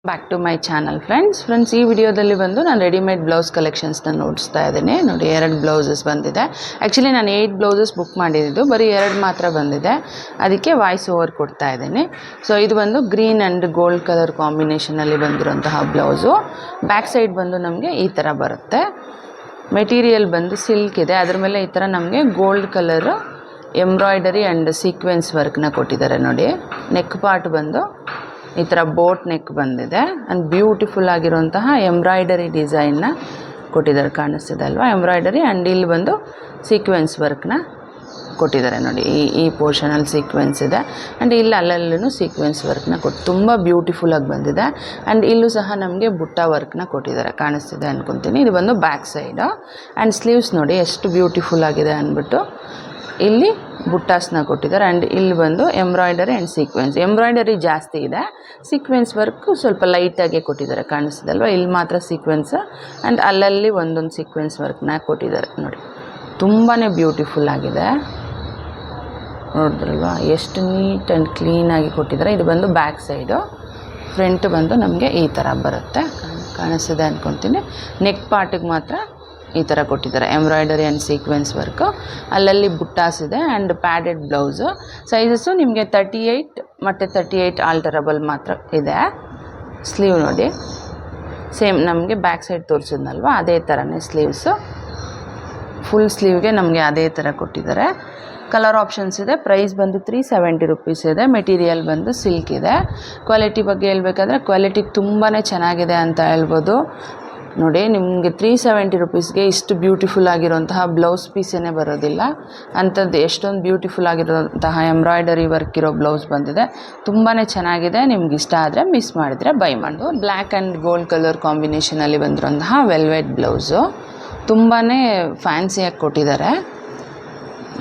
Back to my channel friends ಈ ವಿಡಿಯೋದಲ್ಲಿ ಬಂದು ನಾನು ರೆಡಿಮೇಡ್ ಬ್ಲೌಸ್ ಕಲೆಕ್ಷನ್ಸ್ನ ನೋಡಿಸ್ತಾ ಇದ್ದೀನಿ. ನೋಡಿ, 2 ಬ್ಲೌಸಸ್ ಬಂದಿದೆ. ಆ್ಯಕ್ಚುಲಿ ನಾನು 8 ಬ್ಲೌಸಸ್ ಬುಕ್ ಮಾಡಿದ್ದು, ಬರೀ 2 ಮಾತ್ರ ಬಂದಿದೆ. ಅದಕ್ಕೆ ವಾಯ್ಸ್ ಓವರ್ ಕೊಡ್ತಾ ಇದ್ದೀನಿ. ಸೊ ಇದು ಬಂದು ಗ್ರೀನ್ ಆ್ಯಂಡ್ ಗೋಲ್ಡ್ ಕಲರ್ ಕಾಂಬಿನೇಷನಲ್ಲಿ ಬಂದಿರೋಂತಹ ಬ್ಲೌಸು. ಬ್ಯಾಕ್ ಸೈಡ್ ಬಂದು ನಮಗೆ ಈ ಥರ ಬರುತ್ತೆ. ಮೆಟೀರಿಯಲ್ ಬಂದು ಸಿಲ್ಕ್ ಇದೆ. ಅದ್ರ ಮೇಲೆ ಈ ಥರ ನಮಗೆ gold colour embroidery and sequence ವರ್ಕ್ನ ಕೊಟ್ಟಿದ್ದಾರೆ. ನೋಡಿ, ನೆಕ್ ಪಾರ್ಟ್ ಬಂದು ಈ ಥರ ಬೋಟ್ ನೆಕ್ ಬಂದಿದೆ ಆ್ಯಂಡ್ ಬ್ಯೂಟಿಫುಲ್ ಆಗಿರುವಂತಹ ಎಂಬ್ರಾಯ್ಡರಿ ಡಿಸೈನ್ನ ಕೊಟ್ಟಿದ್ದಾರೆ. ಕಾಣಿಸ್ತಿದೆ ಅಲ್ವಾ ಎಂಬ್ರಾಯ್ಡರಿ, ಆ್ಯಂಡ್ ಇಲ್ಲಿ ಬಂದು ಸೀಕ್ವೆನ್ಸ್ ವರ್ಕ್ನ ಕೊಟ್ಟಿದ್ದಾರೆ. ನೋಡಿ, ಈ ಪೋರ್ಷನಲ್ಲಿ ಸೀಕ್ವೆನ್ಸ್ ಇದೆ ಆ್ಯಂಡ್ ಇಲ್ಲಿ ಅಲ್ಲಲ್ಲೂ ಸೀಕ್ವೆನ್ಸ್ ವರ್ಕ್ನ ತುಂಬ ಬ್ಯೂಟಿಫುಲ್ಲಾಗಿ ಬಂದಿದೆ. ಆ್ಯಂಡ್ ಇಲ್ಲೂ ಸಹ ನಮಗೆ ಬುಟ್ಟ ವರ್ಕ್ನ ಕೊಟ್ಟಿದ್ದಾರೆ. ಕಾಣಿಸ್ತಿದೆ ಅಂದ್ಕೊತೀನಿ. ಇದು ಬಂದು ಬ್ಯಾಕ್ ಸೈಡು ಆ್ಯಂಡ್ ಸ್ಲೀವ್ಸ್ ನೋಡಿ ಎಷ್ಟು ಬ್ಯೂಟಿಫುಲ್ ಆಗಿದೆ ಅಂದ್ಬಿಟ್ಟು ಇಲ್ಲಿ ಬುಟ್ಟಾಸ್ನ ಕೊಟ್ಟಿದ್ದಾರೆ. ಆ್ಯಂಡ್ ಇಲ್ಲಿ ಬಂದು ಎಂಬ್ರಾಯ್ಡರಿ ಆ್ಯಂಡ್ ಸೀಕ್ವೆನ್ಸ್, ಎಂಬ್ರಾಯ್ಡರಿ ಜಾಸ್ತಿ ಇದೆ, ಸೀಕ್ವೆನ್ಸ್ ವರ್ಕು ಸ್ವಲ್ಪ ಲೈಟಾಗಿ ಕೊಟ್ಟಿದ್ದಾರೆ. ಕಾಣಿಸ್ತಿದಲ್ವ, ಇಲ್ಲಿ ಮಾತ್ರ ಸೀಕ್ವೆನ್ಸ್ ಆ್ಯಂಡ್ ಅಲ್ಲಲ್ಲಿ ಒಂದೊಂದು ಸೀಕ್ವೆನ್ಸ್ ವರ್ಕ್ನ ಕೊಟ್ಟಿದ್ದಾರೆ. ನೋಡಿ, ತುಂಬಾ ಬ್ಯೂಟಿಫುಲ್ ಆಗಿದೆ. ನೋಡಿದ್ರಲ್ವ ಎಷ್ಟು ನೀಟ್ ಆ್ಯಂಡ್ ಕ್ಲೀನಾಗಿ ಕೊಟ್ಟಿದ್ದಾರೆ. ಇದು ಬಂದು ಬ್ಯಾಕ್ ಸೈಡು. ಫ್ರಂಟ್ ಬಂದು ನಮಗೆ ಈ ಥರ ಬರುತ್ತೆ. ಕಾಣಿಸ್ತಿದೆ ಅಂದ್ಕೊತೀನಿ. ನೆಕ್ ಪಾರ್ಟಿಗೆ ಮಾತ್ರ ಈ ಥರ ಕೊಟ್ಟಿದ್ದಾರೆ ಎಂಬ್ರಾಯ್ಡರಿ ಆ್ಯಂಡ್ ಸೀಕ್ವೆನ್ಸ್ ವರ್ಕು. ಅಲ್ಲಲ್ಲಿ ಬುಟ್ಟಾಸ್ ಇದೆ ಆ್ಯಂಡ್ ಪ್ಯಾಡೆಡ್ ಬ್ಲೌಸು. ಸೈಜಸ್ಸು ನಿಮಗೆ 38 ಮತ್ತು 38 ಆಲ್ಟರಬಲ್ ಮಾತ್ರ ಇದೆ. ಸ್ಲೀವ್ ನೋಡಿ, ಸೇಮ್ ನಮಗೆ ಬ್ಯಾಕ್ ಸೈಡ್ ತೋರಿಸಿದ್ನಲ್ವ ಅದೇ ಥರನೇ ಸ್ಲೀವ್ಸು. ಫುಲ್ ಸ್ಲೀವ್ಗೆ ನಮಗೆ ಅದೇ ಥರ ಕೊಟ್ಟಿದ್ದಾರೆ. ಕಲರ್ ಆಪ್ಷನ್ಸ್ ಇದೆ. ಪ್ರೈಸ್ ಬಂದು 370 ರುಪೀಸ್ ಇದೆ. ಮೆಟೀರಿಯಲ್ ಬಂದು ಸಿಲ್ಕ್ ಇದೆ. ಕ್ವಾಲಿಟಿ ಬಗ್ಗೆ ಹೇಳ್ಬೇಕಾದ್ರೆ ಕ್ವಾಲಿಟಿ ತುಂಬಾ ಚೆನ್ನಾಗಿದೆ ಅಂತ ಹೇಳ್ಬೋದು. ನೋಡಿ, ನಿಮಗೆ 370 ರುಪೀಸ್ಗೆ ಇಷ್ಟು ಬ್ಯೂಟಿಫುಲ್ ಆಗಿರುವಂತಹ ಬ್ಲೌಸ್ ಪೀಸೇ ಬರೋದಿಲ್ಲ. ಅಂಥದ್ದು ಎಷ್ಟೊಂದು ಬ್ಯೂಟಿಫುಲ್ ಆಗಿರುವಂತಹ ಎಂಬ್ರಾಯ್ಡರಿ ವರ್ಕ್ ಇರೋ ಬ್ಲೌಸ್ ಬಂದಿದೆ. ತುಂಬಾ ಚೆನ್ನಾಗಿದೆ. ನಿಮ್ಗೆ ಇಷ್ಟ ಆದರೆ ಮಿಸ್ ಮಾಡಿದರೆ ಬೈ ಮಾಡೋದು. ಬ್ಲ್ಯಾಕ್ ಆ್ಯಂಡ್ ಗೋಲ್ಡ್ ಕಲರ್ ಕಾಂಬಿನೇಷನಲ್ಲಿ ಬಂದಿರೋಂತಹ ವೆಲ್ವೆಟ್ ಬ್ಲೌಸು. ತುಂಬಾ ಫ್ಯಾನ್ಸಿಯಾಗಿ ಕೊಟ್ಟಿದ್ದಾರೆ.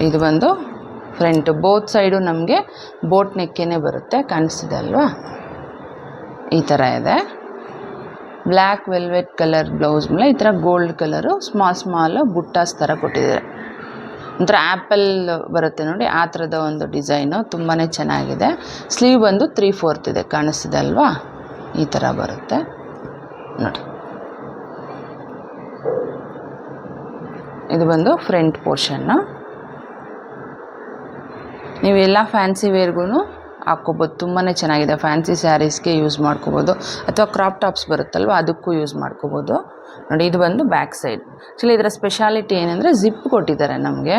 ಇದು ಬಂದು ಫ್ರಂಟ್ ಬೋತ್ ಸೈಡು ನಮಗೆ ಬೋಟ್ ನೆಕ್ಕೇ ಬರುತ್ತೆ. ಕಾಣಿಸ್ತಿದೆ ಅಲ್ವಾ, ಈ ಥರ ಇದೆ. ಬ್ಲ್ಯಾಕ್ ವೆಲ್ವೆಟ್ ಕಲರ್ ಬ್ಲೌಸ್ ಮೇಲೆ ಈ ಥರ ಗೋಲ್ಡ್ ಕಲರು ಸ್ಮಾಲು ಬುಟ್ಟಾಸ್ ಥರ ಕೊಟ್ಟಿದ್ದಾರೆ. ಒಂಥರ ಆ್ಯಪಲ್ ಬರುತ್ತೆ ನೋಡಿ, ಆ ಥರದ ಒಂದು ಡಿಸೈನು. ತುಂಬಾ ಚೆನ್ನಾಗಿದೆ. ಸ್ಲೀವ್ ಬಂದು 3/4 ಇದೆ. ಕಾಣಿಸ್ತಿದೆ ಅಲ್ವಾ, ಈ ಥರ ಬರುತ್ತೆ ನೋಡಿ. ಇದು ಬಂದು ಫ್ರಂಟ್ ಪೋರ್ಷನ್ನು. ನೀವೆಲ್ಲ ಫ್ಯಾನ್ಸಿ ವೇರ್ಗೂ ಹಾಕ್ಕೋಬೋದು. ತುಂಬಾ ಚೆನ್ನಾಗಿದೆ. ಫ್ಯಾನ್ಸಿ ಸ್ಯಾರೀಸ್ಗೆ ಯೂಸ್ ಮಾಡ್ಕೋಬೋದು, ಅಥವಾ ಕ್ರಾಪ್ ಟಾಪ್ಸ್ ಬರುತ್ತಲ್ವ ಅದಕ್ಕೂ ಯೂಸ್ ಮಾಡ್ಕೋಬೋದು. ನೋಡಿ, ಇದು ಬಂದು ಬ್ಯಾಕ್ ಸೈಡ್. ಆ್ಯಕ್ಚುಲಿ ಇದರ ಸ್ಪೆಷಾಲಿಟಿ ಏನಂದರೆ ಜಿಪ್ ಕೊಟ್ಟಿದ್ದಾರೆ ನಮಗೆ.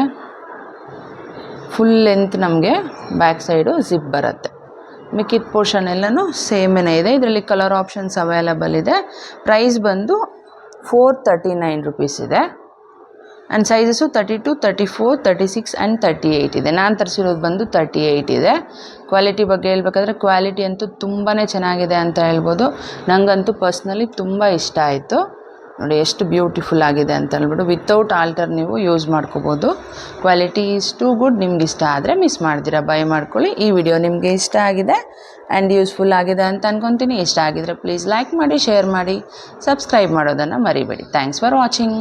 ಫುಲ್ ಲೆಂತ್ ನಮಗೆ ಬ್ಯಾಕ್ ಸೈಡು ಜಿಪ್ ಬರುತ್ತೆ. ಮಿಕ್ಕಿದ ಪೋರ್ಷನ್ ಎಲ್ಲನೂ ಸೇಮೇ ಇದೆ. ಇದರಲ್ಲಿ ಕಲರ್ ಆಪ್ಷನ್ಸ್ ಅವೈಲಬಲ್ ಇದೆ. ಪ್ರೈಸ್ ಬಂದು 439 ರುಪೀಸ್ ಇದೆ. ಆ್ಯಂಡ್ ಸೈಜಸ್ಸು 32, 34, 36 ಆ್ಯಂಡ್ 38 ಇದೆ. ನಾನು ತರಿಸಿರೋದು ಬಂದು 38 ಇದೆ. ಕ್ವಾಲಿಟಿ ಬಗ್ಗೆ ಹೇಳ್ಬೇಕಾದ್ರೆ ಕ್ವಾಲಿಟಿ ಅಂತೂ ತುಂಬಾ ಚೆನ್ನಾಗಿದೆ ಅಂತ ಹೇಳ್ಬೋದು. ನನಗಂತೂ ಪರ್ಸ್ನಲಿ ತುಂಬ ಇಷ್ಟ ಆಯಿತು. ನೋಡಿ ಎಷ್ಟು ಬ್ಯೂಟಿಫುಲ್ ಆಗಿದೆ ಅಂತ ಹೇಳ್ಬಿಟ್ಟು ವಿತೌಟ್ ಆಲ್ಟರ್ ನೀವು ಯೂಸ್ ಮಾಡ್ಕೋಬೋದು. Quality is too good. ನಿಮ್ಗೆ ಇಷ್ಟ ಆದರೆ ಮಿಸ್ ಮಾಡ್ತೀರಾ, ಬೈ ಮಾಡ್ಕೊಳ್ಳಿ. ಈ ವಿಡಿಯೋ ನಿಮಗೆ ಇಷ್ಟ ಆಗಿದೆ ಆ್ಯಂಡ್ ಯೂಸ್ಫುಲ್ ಆಗಿದೆ ಅಂತ ಅಂದ್ಕೊತೀನಿ. ಇಷ್ಟ ಆಗಿದರೆ ಪ್ಲೀಸ್ ಲೈಕ್ ಮಾಡಿ, ಶೇರ್ ಮಾಡಿ, ಸಬ್ಸ್ಕ್ರೈಬ್ ಮಾಡೋದನ್ನು ಮರಿಬೇಡಿ. Thanks for watching.